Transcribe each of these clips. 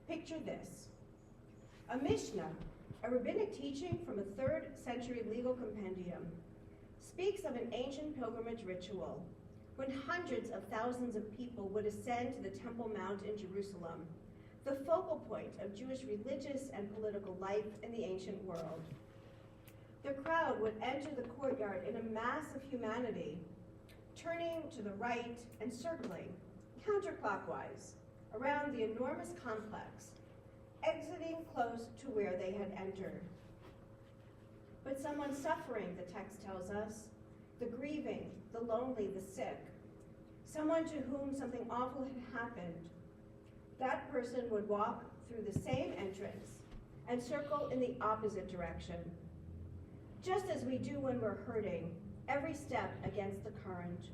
Picture this. A Mishnah, a rabbinic teaching from a 3rd century legal compendium, speaks of an ancient pilgrimage ritual when hundreds of thousands of people would ascend to the Temple Mount in Jerusalem, the focal point of Jewish religious and political life in the ancient world. The crowd would enter the courtyard in a mass of humanity, turning to the right and circling counterclockwise around the enormous complex, exiting close to where they had entered. But someone suffering, the text tells us, the grieving, the lonely, the sick, someone to whom something awful had happened, that person would walk through the same entrance and circle in the opposite direction, just as we do when we're hurting, every step against the current.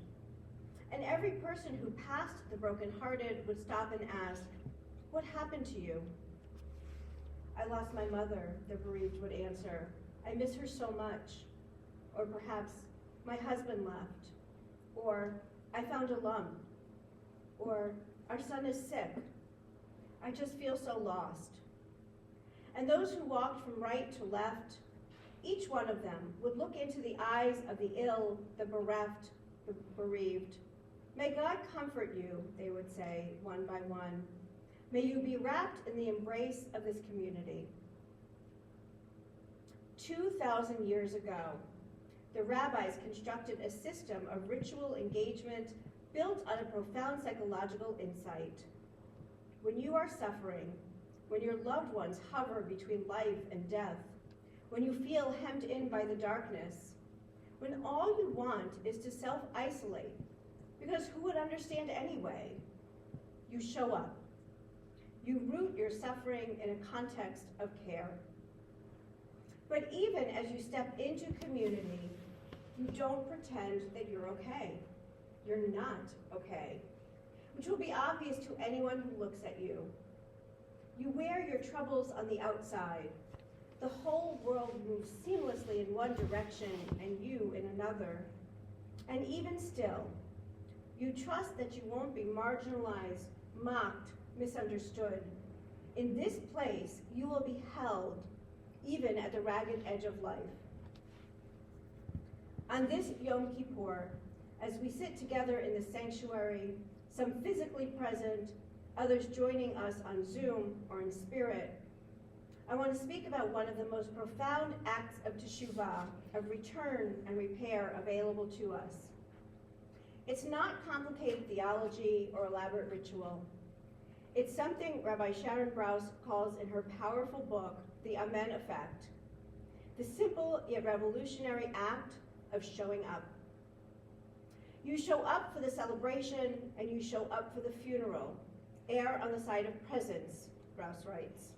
And every person who passed the brokenhearted would stop and ask, "What happened to you?" "I lost my mother," the bereaved would answer. "I miss her so much." Or perhaps, "My husband left." Or, "I found a lump." Or, "Our son is sick. I just feel so lost." And those who walked from right to left, each one of them would look into the eyes of the ill, the bereft, the bereaved. "May God comfort you," they would say, one by one. "May you be wrapped in the embrace of this community." 2,000 years ago, the rabbis constructed a system of ritual engagement built on a profound psychological insight. When you are suffering, when your loved ones hover between life and death, when you feel hemmed in by the darkness, when all you want is to self-isolate, because who would understand anyway? You show up. You root your suffering in a context of care. But even as you step into community, you don't pretend that you're okay. You're not okay, which will be obvious to anyone who looks at you. You wear your troubles on the outside. The whole world moves seamlessly in one direction and you in another. And even still, you trust that you won't be marginalized, mocked, misunderstood. In this place, you will be held, even at the ragged edge of life. On this Yom Kippur, as we sit together in the sanctuary, some physically present, others joining us on Zoom or in spirit, I want to speak about one of the most profound acts of teshuvah, of return and repair available to us. It's not complicated theology or elaborate ritual. It's something Rabbi Sharon Brous calls in her powerful book, The Amen Effect, the simple yet revolutionary act of showing up. You show up for the celebration and you show up for the funeral. Err on the side of presence, Brous writes.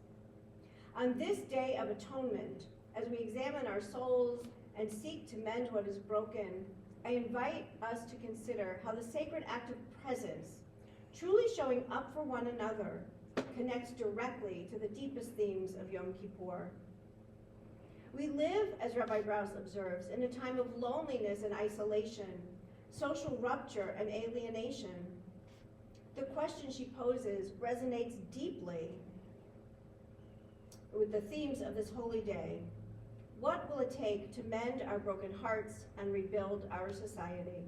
On this day of atonement, as we examine our souls and seek to mend what is broken, I invite us to consider how the sacred act of presence, truly showing up for one another, connects directly to the deepest themes of Yom Kippur. We live, as Rabbi Brous observes, in a time of loneliness and isolation, social rupture and alienation. The question she poses resonates deeply with the themes of this holy day. What will it take to mend our broken hearts and rebuild our society?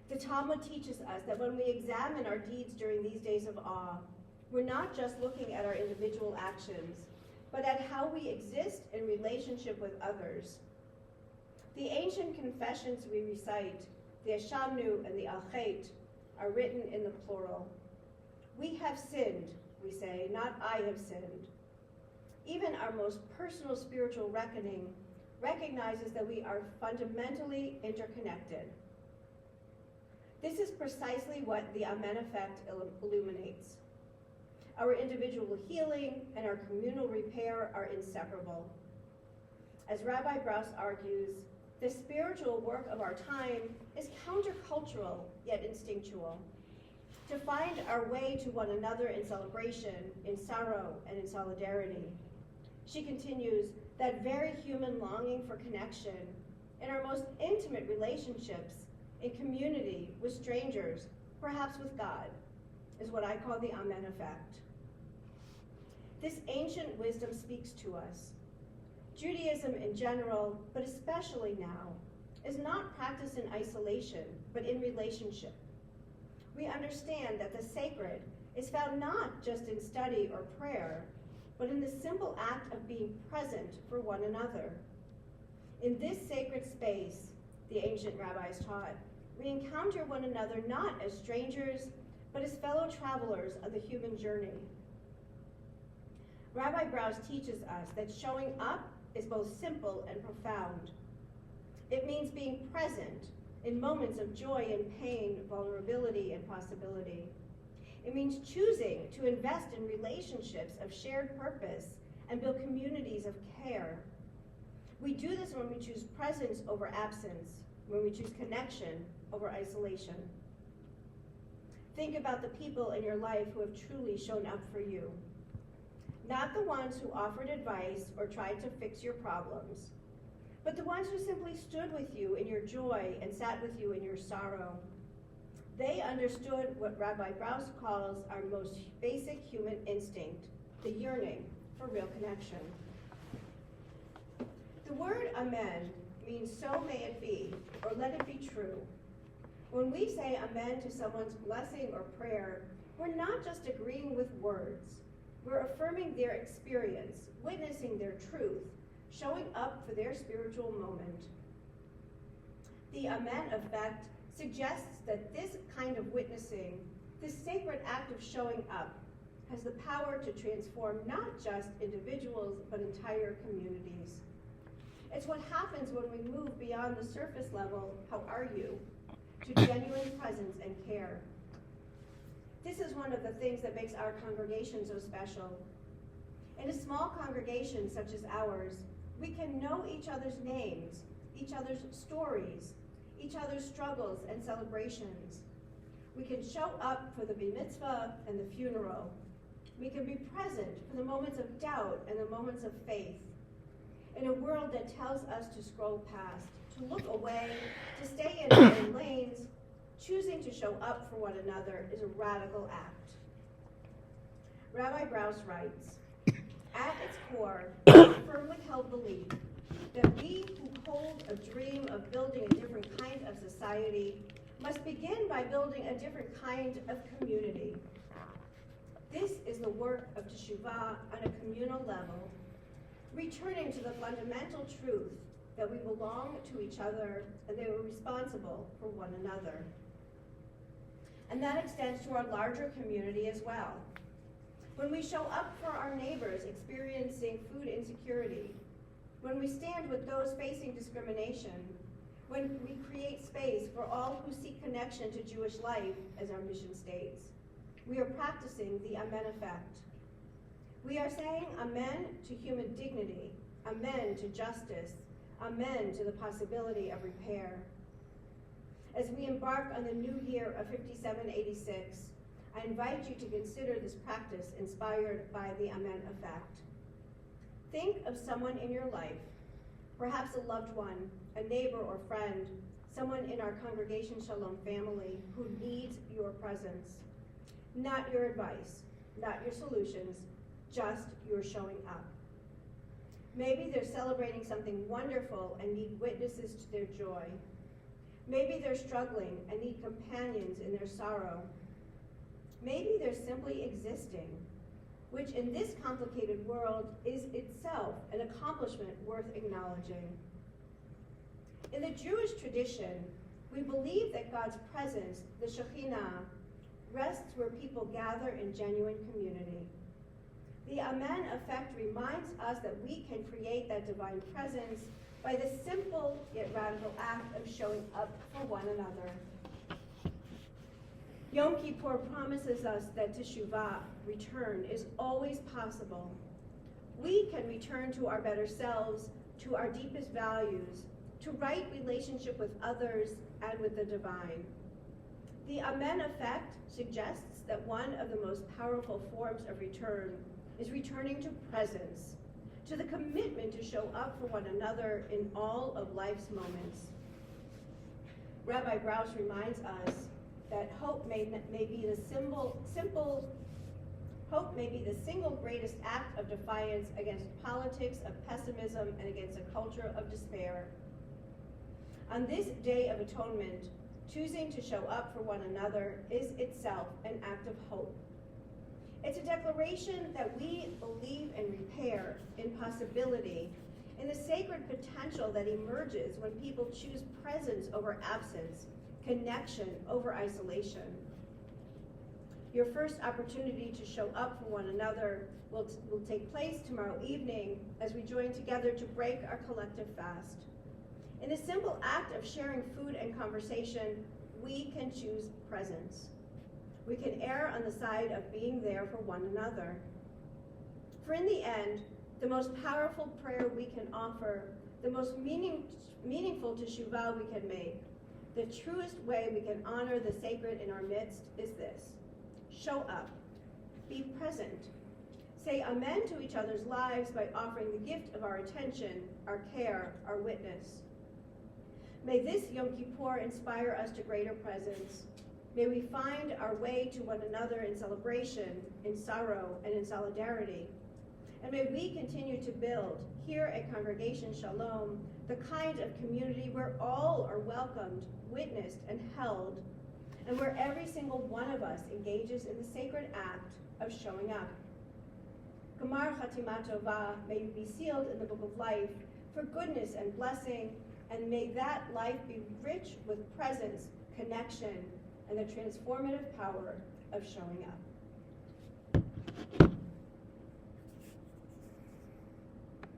The Talmud teaches us that when we examine our deeds during these days of awe, we're not just looking at our individual actions, but at how we exist in relationship with others. The ancient confessions we recite, the Ashamnu and the Alchet, are written in the plural. We have sinned, we say, not I have sinned. Even our most personal spiritual reckoning recognizes that we are fundamentally interconnected. This is precisely what the Amen Effect illuminates. Our individual healing and our communal repair are inseparable. As Rabbi Brous argues, the spiritual work of our time is countercultural yet instinctual. To find our way to one another in celebration, in sorrow, and in solidarity. She continues, that very human longing for connection in our most intimate relationships, in community, with strangers, perhaps with God, is what I call the Amen Effect. This ancient wisdom speaks to us. Judaism in general, but especially now, is not practiced in isolation, but in relationship. We understand that the sacred is found not just in study or prayer, but in the simple act of being present for one another. In this sacred space, the ancient rabbis taught, we encounter one another not as strangers, but as fellow travelers of the human journey. Rabbi Brous teaches us that showing up is both simple and profound. It means being present in moments of joy and pain, vulnerability and possibility. It means choosing to invest in relationships of shared purpose and build communities of care. We do this when we choose presence over absence, when we choose connection over isolation. Think about the people in your life who have truly shown up for you. Not the ones who offered advice or tried to fix your problems, but the ones who simply stood with you in your joy and sat with you in your sorrow. They understood what Rabbi Brous calls our most basic human instinct, the yearning for real connection. The word amen means so may it be, or let it be true. When we say amen to someone's blessing or prayer, we're not just agreeing with words. We're affirming their experience, witnessing their truth, showing up for their spiritual moment. The amen effect suggests that this kind of witnessing, this sacred act of showing up, has the power to transform not just individuals, but entire communities. It's what happens when we move beyond the surface level, how are you, to genuine presence and care. This is one of the things that makes our congregation so special. In a small congregation such as ours, we can know each other's names, each other's stories, each other's struggles and celebrations. We can show up for the bar mitzvah and the funeral. We can be present for the moments of doubt and the moments of faith. In a world that tells us to scroll past, to look away, to stay in our own lanes, choosing to show up for one another is a radical act. Rabbi Brous writes, at its core, is a firmly held belief that we who hold a dream of building a different kind of society must begin by building a different kind of community. This is the work of teshuvah on a communal level, returning to the fundamental truth that we belong to each other and that we're responsible for one another. And that extends to our larger community as well. When we show up for our neighbors experiencing food insecurity, when we stand with those facing discrimination, when we create space for all who seek connection to Jewish life, as our mission states, we are practicing the amen effect. We are saying amen to human dignity, amen to justice, amen to the possibility of repair. As we embark on the new year of 5786, I invite you to consider this practice inspired by the amen effect. Think of someone in your life, perhaps a loved one, a neighbor or friend, someone in our Congregation Shalom family who needs your presence. Not your advice, not your solutions, just your showing up. Maybe they're celebrating something wonderful and need witnesses to their joy. Maybe they're struggling and need companions in their sorrow. Maybe they're simply existing, which in this complicated world is itself an accomplishment worth acknowledging. In the Jewish tradition, we believe that God's presence, the Shekhinah, rests where people gather in genuine community. The amen effect reminds us that we can create that divine presence by the simple yet radical act of showing up for one another. Yom Kippur promises us that teshuvah, return, is always possible. We can return to our better selves, to our deepest values, to right relationship with others and with the divine. The amen effect suggests that one of the most powerful forms of return is returning to presence, to the commitment to show up for one another in all of life's moments. Rabbi Brous reminds us that hope may be the simple Hope may be the single greatest act of defiance against politics of pessimism and against a culture of despair. On this Day of Atonement, choosing to show up for one another is itself an act of hope. It's a declaration that we believe in repair, in possibility, in the sacred potential that emerges when people choose presence over absence, connection over isolation. Your first opportunity to show up for one another will take place tomorrow evening as we join together to break our collective fast. In the simple act of sharing food and conversation, we can choose presence. We can err on the side of being there for one another. For in the end, the most powerful prayer we can offer, the most meaningful teshuvah we can make, the truest way we can honor the sacred in our midst is this: show up, be present, say amen to each other's lives by offering the gift of our attention, our care, our witness. May this Yom Kippur inspire us to greater presence. May we find our way to one another in celebration, in sorrow, and in solidarity. And may we continue to build, here at Congregation Shalom, the kind of community where all are welcomed, witnessed, and held, and where every single one of us engages in the sacred act of showing up. Gamar Chatima Tova, may you be sealed in the book of life for goodness and blessing, and may that life be rich with presence, connection, and the transformative power of showing up.